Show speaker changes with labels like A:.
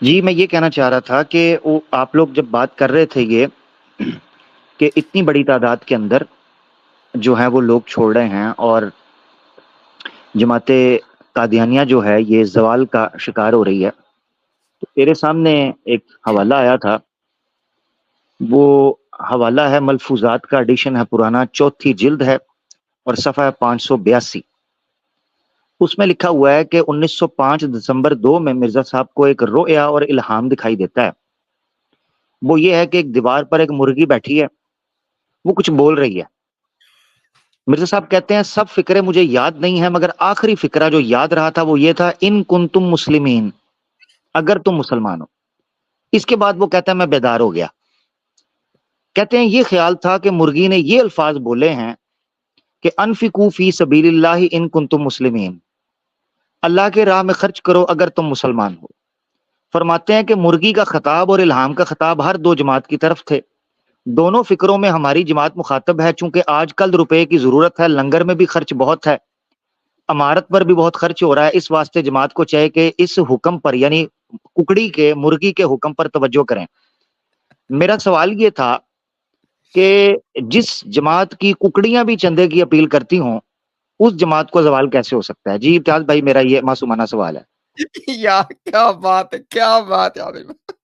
A: جی میں یہ کہنا چاہ رہا تھا کہ آپ لوگ جب بات کر رہے تھے یہ کہ اتنی بڑی تعداد کے اندر جو ہے وہ لوگ چھوڑ رہے ہیں اور جماعت قادیانیہ جو ہے یہ زوال کا شکار ہو رہی ہے، تو تیرے سامنے ایک حوالہ آیا تھا. وہ حوالہ ہے ملفوظات کا ایڈیشن ہے پرانا، چوتھی جلد ہے اور صفحہ 582. اس میں لکھا ہوا ہے کہ 1905 دسمبر 2 میں مرزا صاحب کو ایک رؤیا اور الہام دکھائی دیتا ہے. وہ یہ ہے کہ ایک دیوار پر ایک مرغی بیٹھی ہے، وہ کچھ بول رہی ہے. مرزا صاحب کہتے ہیں سب فکرے مجھے یاد نہیں ہے، مگر آخری فکرہ جو یاد رہا تھا وہ یہ تھا ان کنتم مسلمین، اگر تم مسلمان ہو. اس کے بعد وہ کہتا ہے میں بیدار ہو گیا. کہتے ہیں یہ خیال تھا کہ مرغی نے یہ الفاظ بولے ہیں کہ انفقوا فی سبیل اللہ ان کنتم مسلمین، اللہ کے راہ میں خرچ کرو اگر تم مسلمان ہو. فرماتے ہیں کہ مرغی کا خطاب اور الہام کا خطاب ہر دو جماعت کی طرف تھے. دونوں فکروں میں ہماری جماعت مخاطب ہے، چونکہ آج کل روپے کی ضرورت ہے، لنگر میں بھی خرچ بہت ہے، امارت پر بھی بہت خرچ ہو رہا ہے. اس واسطے جماعت کو چاہے کہ اس حکم پر یعنی ککڑی کے مرغی کے حکم پر توجہ کریں. میرا سوال یہ تھا کہ جس جماعت کی ککڑیاں بھی چندے کی اپیل کرتی ہوں اس جماعت کو زوال کیسے ہو سکتا ہے؟ جی امتیاز بھائی، میرا یہ معصومانہ سوال ہے.
B: یار کیا بات ہے، کیا بات ہے عامر بھائی۔